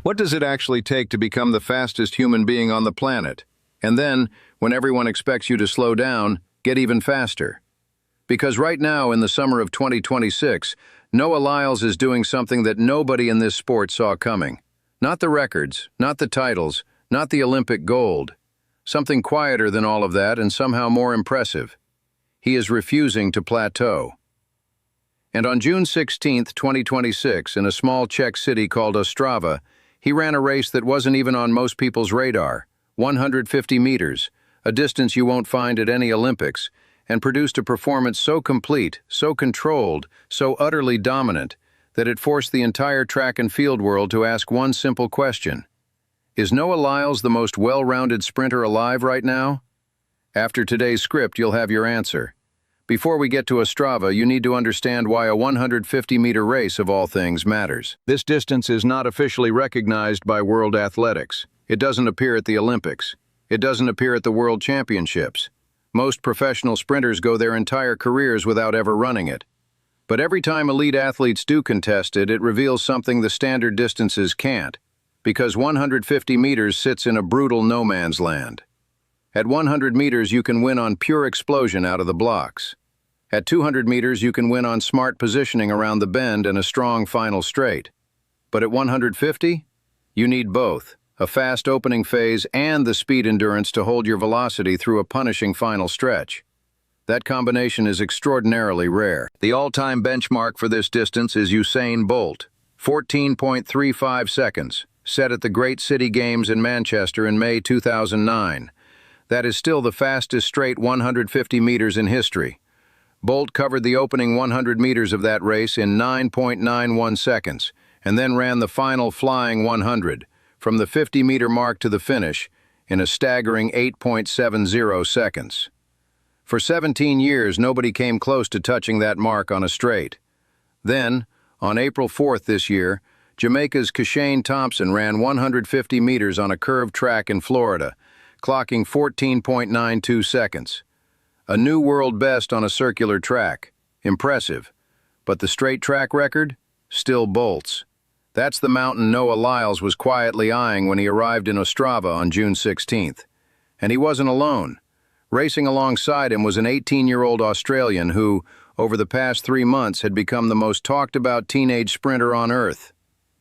What does it actually take to become the fastest human being on the planet? And then, when everyone expects you to slow down, get even faster. Because right now, in the summer of 2026, Noah Lyles is doing something that nobody in this sport saw coming. Not the records, not the titles, not the Olympic gold. Something quieter than all of that and somehow more impressive. He is refusing to plateau. And on June 16, 2026, in a small Czech city called Ostrava, he ran a race that wasn't even on most people's radar, 150 meters, a distance you won't find at any Olympics, and produced a performance so complete, so controlled, so utterly dominant, that it forced the entire track and field world to ask one simple question. Is Noah Lyles the most well-rounded sprinter alive right now? After today's script, you'll have your answer. Before we get to Ostrava, you need to understand why a 150-meter race, of all things, matters. This distance is not officially recognized by World Athletics. It doesn't appear at the Olympics. It doesn't appear at the World Championships. Most professional sprinters go their entire careers without ever running it. But every time elite athletes do contest it, it reveals something the standard distances can't, because 150 meters sits in a brutal no-man's land. At 100 meters, you can win on pure explosion out of the blocks. At 200 meters, you can win on smart positioning around the bend and a strong final straight. But at 150, you need both, a fast opening phase and the speed endurance to hold your velocity through a punishing final stretch. That combination is extraordinarily rare. The all-time benchmark for this distance is Usain Bolt, 14.35 seconds, set at the Great City Games in Manchester in May 2009. That is still the fastest straight 150 meters in history. Bolt covered the opening 100 meters of that race in 9.91 seconds, and then ran the final flying 100, from the 50-meter mark to the finish, in a staggering 8.70 seconds. For 17 years, nobody came close to touching that mark on a straight. Then, on April 4th this year, Jamaica's Kashane Thompson ran 150 meters on a curved track in Florida, clocking 14.92 seconds. A new world best on a circular track. Impressive. But the straight track record? Still Bolt's. That's the mountain Noah Lyles was quietly eyeing when he arrived in Ostrava on June 16th. And he wasn't alone. Racing alongside him was an 18-year-old Australian who, over the past 3 months, had become the most talked-about teenage sprinter on Earth.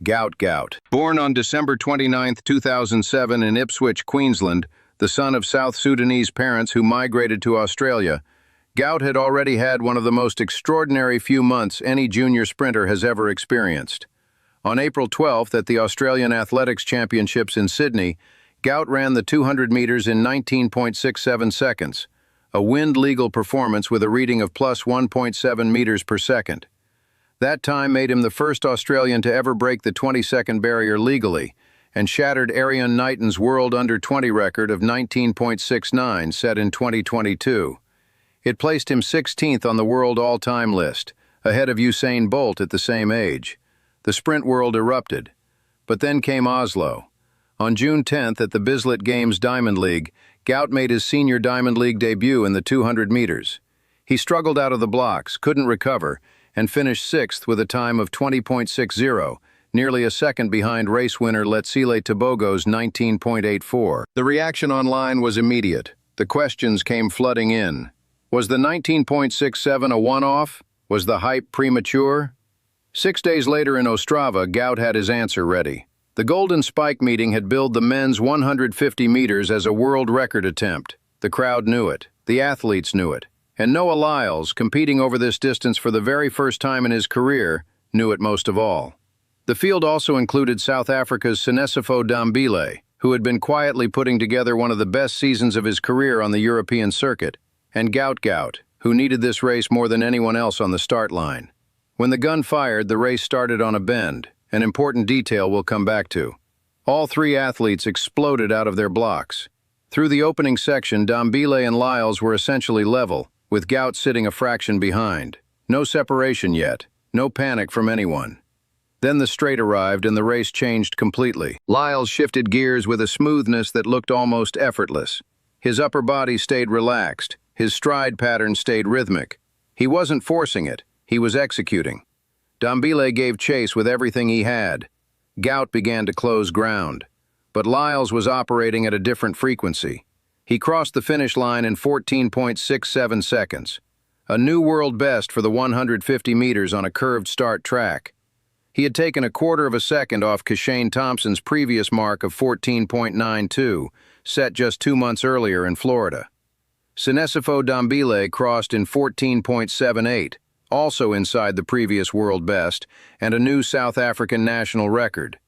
Gout Gout. Born on December 29, 2007 in Ipswich, Queensland, the son of South Sudanese parents who migrated to Australia, Gout had already had one of the most extraordinary few months any junior sprinter has ever experienced. On April 12th at the Australian Athletics Championships in Sydney, Gout ran the 200 meters in 19.67 seconds, a wind-legal performance with a reading of plus 1.7 meters per second. That time made him the first Australian to ever break the 20-second barrier legally, and shattered Arian Knighton's world under-20 record of 19.69 set in 2022. It placed him 16th on the world all-time list, ahead of Usain Bolt at the same age. The sprint world erupted. But then came Oslo. On June 10th at the Bislett Games Diamond League, Gout made his senior Diamond League debut in the 200 meters. He struggled out of the blocks, couldn't recover, and finished 6th with a time of 20.60, nearly a second behind race winner Letsile Tebogo's 19.84. The reaction online was immediate. The questions came flooding in. Was the 19.67 a one-off? Was the hype premature? 6 days later in Ostrava, Gout had his answer ready. The Golden Spike meeting had billed the men's 150 meters as a world record attempt. The crowd knew it. The athletes knew it. And Noah Lyles, competing over this distance for the very first time in his career, knew it most of all. The field also included South Africa's Sinesifo Dambile, who had been quietly putting together one of the best seasons of his career on the European circuit, and Gout Gout, who needed this race more than anyone else on the start line. When the gun fired, the race started on a bend, an important detail we'll come back to. All three athletes exploded out of their blocks. Through the opening section, Dambile and Lyles were essentially level, with Gout sitting a fraction behind. No separation yet, no panic from anyone. Then the straight arrived and the race changed completely. Lyles shifted gears with a smoothness that looked almost effortless. His upper body stayed relaxed. His stride pattern stayed rhythmic. He wasn't forcing it. He was executing. Dambile gave chase with everything he had. Gout began to close ground. But Lyles was operating at a different frequency. He crossed the finish line in 14.67 seconds, a new world best for the 150 meters on a curved start track. He had taken a quarter of a second off Kashane Thompson's previous mark of 14.92, set just 2 months earlier in Florida. Sinesifo Dambile crossed in 14.78, also inside the previous world best, and a new South African national record.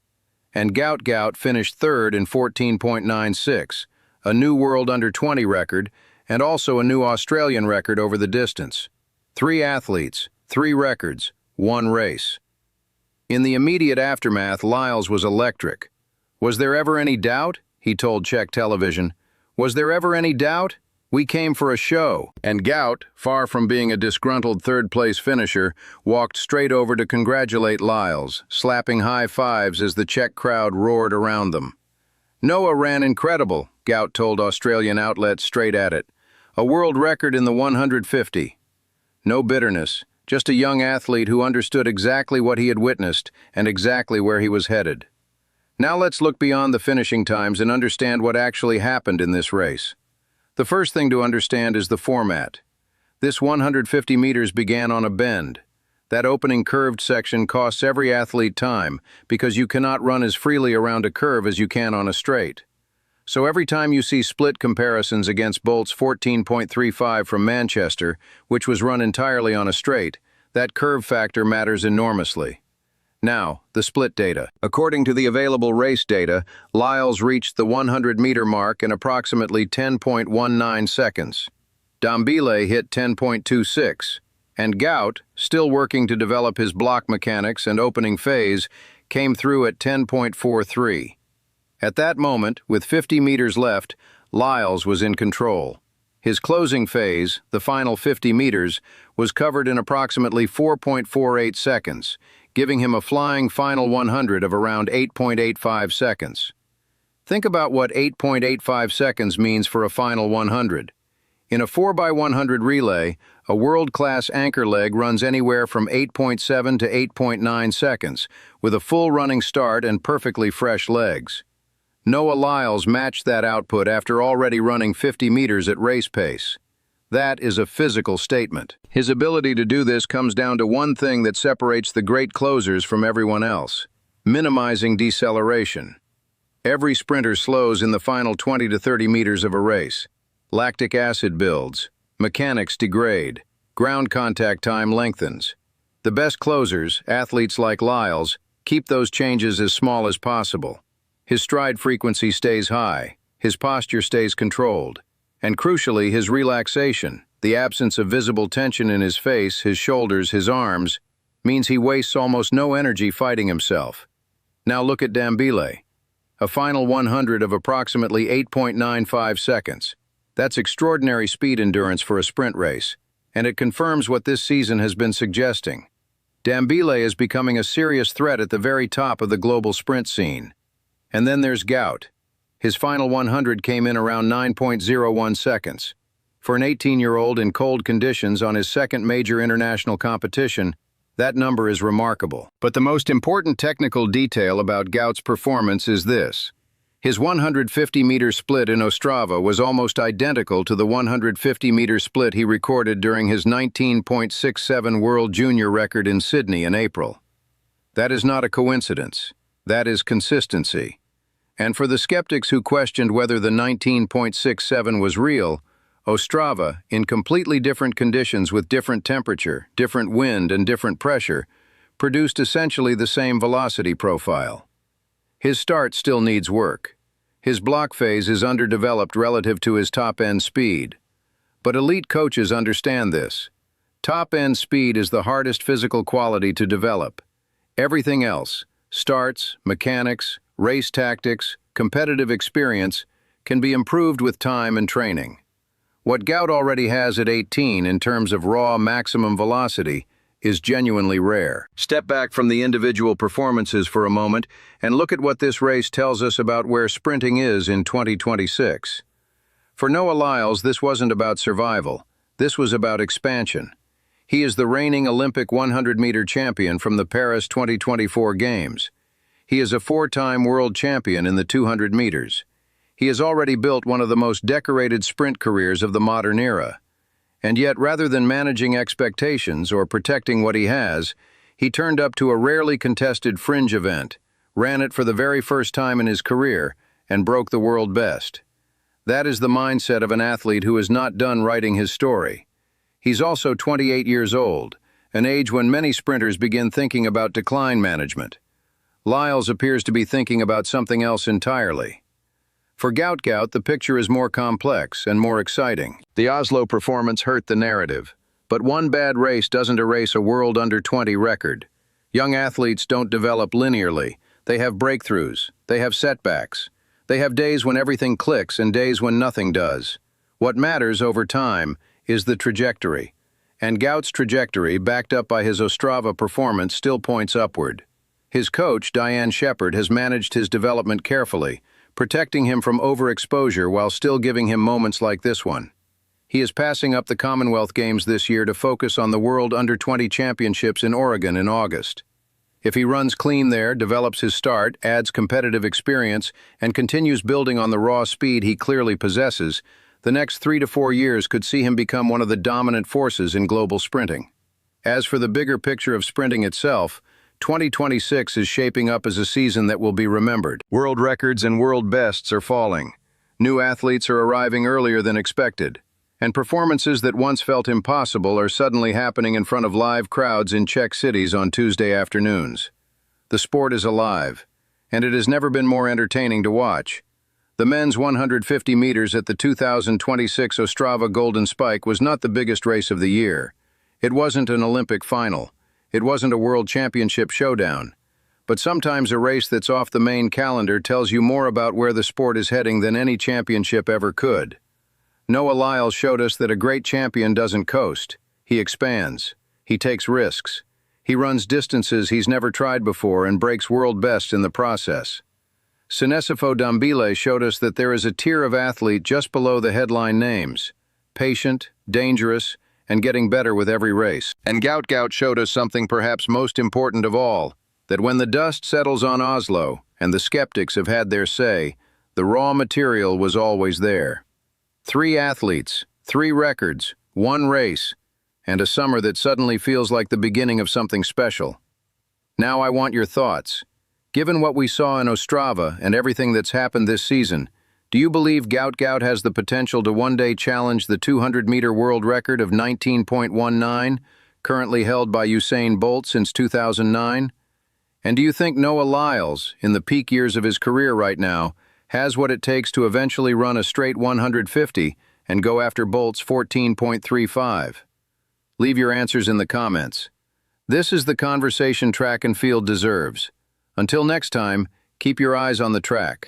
And Gout finished third in 14.96, a new world under-20 record, and also a new Australian record over the distance. 3 athletes, 3 records, 1 race. In the immediate aftermath, Lyles was electric. "Was there ever any doubt?" he told Czech television. "Was there ever any doubt? We came for a show." And Gout, far from being a disgruntled third-place finisher, walked straight over to congratulate Lyles, slapping high fives as the Czech crowd roared around them. "Noah ran incredible," Gout told Australian outlets Straight at It. "A world record in the 150. No bitterness, just a young athlete who understood exactly what he had witnessed and exactly where he was headed." Now let's look beyond the finishing times and understand what actually happened in this race. The first thing to understand is the format. This 150 meters began on a bend. That opening curved section costs every athlete time because you cannot run as freely around a curve as you can on a straight. So every time you see split comparisons against Bolt's 14.35 from Manchester, which was run entirely on a straight, that curve factor matters enormously. Now, the split data. According to the available race data, Lyles reached the 100-meter mark in approximately 10.19 seconds. Dambile hit 10.26, and Gout, still working to develop his block mechanics and opening phase, came through at 10.43. At that moment, with 50 meters left, Lyles was in control. His closing phase, the final 50 meters, was covered in approximately 4.48 seconds, giving him a flying final 100 of around 8.85 seconds. Think about what 8.85 seconds means for a final 100. In a 4x100 relay, a world-class anchor leg runs anywhere from 8.7 to 8.9 seconds, with a full running start and perfectly fresh legs. Noah Lyles matched that output after already running 50 meters at race pace. That is a physical statement. His ability to do this comes down to one thing that separates the great closers from everyone else: minimizing deceleration. Every sprinter slows in the final 20 to 30 meters of a race. Lactic acid builds, mechanics degrade, ground contact time lengthens. The best closers, athletes like Lyles, keep those changes as small as possible. His stride frequency stays high, his posture stays controlled, and crucially, his relaxation, the absence of visible tension in his face, his shoulders, his arms, means he wastes almost no energy fighting himself. Now look at Dambile. A final 100 of approximately 8.95 seconds. That's extraordinary speed endurance for a sprint race, and it confirms what this season has been suggesting. Dambile is becoming a serious threat at the very top of the global sprint scene. And then there's Gout. His final 100 came in around 9.01 seconds. For an 18-year-old in cold conditions on his second major international competition, that number is remarkable. But the most important technical detail about Gout's performance is this. His 150-meter split in Ostrava was almost identical to the 150-meter split he recorded during his 19.67 World Junior record in Sydney in April. That is not a coincidence. That is consistency. And for the skeptics who questioned whether the 19.67 was real, Ostrava, in completely different conditions with different temperature, different wind, and different pressure, produced essentially the same velocity profile. His start still needs work. His block phase is underdeveloped relative to his top-end speed. But elite coaches understand this. Top-end speed is the hardest physical quality to develop. Everything else, starts, mechanics, race tactics, competitive experience, can be improved with time and training. What Gout already has at 18 in terms of raw maximum velocity is genuinely rare. Step back from the individual performances for a moment and look at what this race tells us about where sprinting is in 2026. For Noah Lyles, this wasn't about survival. This was about expansion. He is the reigning Olympic 100-meter champion from the Paris 2024 Games. He is a four-time world champion in the 200 meters. He has already built one of the most decorated sprint careers of the modern era. And yet, rather than managing expectations or protecting what he has, he turned up to a rarely contested fringe event, ran it for the very first time in his career, and broke the world best. That is the mindset of an athlete who is not done writing his story. He's also 28 years old, an age when many sprinters begin thinking about decline management. Lyles appears to be thinking about something else entirely. For Gout, the picture is more complex and more exciting. The Oslo performance hurt the narrative, but one bad race doesn't erase a world under-20 record. Young athletes don't develop linearly. They have breakthroughs. They have setbacks. They have days when everything clicks and days when nothing does. What matters over time is the trajectory. And Gout's trajectory, backed up by his Ostrava performance, still points upward. His coach, Diane Shepherd, has managed his development carefully, protecting him from overexposure while still giving him moments like this one. He is passing up the Commonwealth Games this year to focus on the World Under-20 Championships in Oregon in August. If he runs clean there, develops his start, adds competitive experience, and continues building on the raw speed he clearly possesses, the next 3 to 4 years could see him become one of the dominant forces in global sprinting. As for the bigger picture of sprinting itself, 2026 is shaping up as a season that will be remembered. World records and world bests are falling. New athletes are arriving earlier than expected. And performances that once felt impossible are suddenly happening in front of live crowds in Czech cities on Tuesday afternoons. The sport is alive, and it has never been more entertaining to watch. The men's 150 meters at the 2026 Ostrava Golden Spike was not the biggest race of the year. It wasn't an Olympic final. It wasn't a world championship showdown. But sometimes a race that's off the main calendar tells you more about where the sport is heading than any championship ever could. Noah Lyles showed us that a great champion doesn't coast. He expands. He takes risks. He runs distances he's never tried before and breaks world bests in the process. Sinesifo Dambile showed us that there is a tier of athlete just below the headline names: patient, dangerous, and getting better with every race. And Gout showed us something perhaps most important of all, that when the dust settles on Oslo and the skeptics have had their say, the raw material was always there. 3 athletes, 3 records, 1 race, and a summer that suddenly feels like the beginning of something special. Now I want your thoughts. Given what we saw in Ostrava and everything that's happened this season, do you believe Gout has the potential to one day challenge the 200-meter world record of 19.19, currently held by Usain Bolt since 2009? And do you think Noah Lyles, in the peak years of his career right now, has what it takes to eventually run a straight 150 and go after Bolt's 14.35? Leave your answers in the comments. This is the conversation track and field deserves. Until next time, keep your eyes on the track.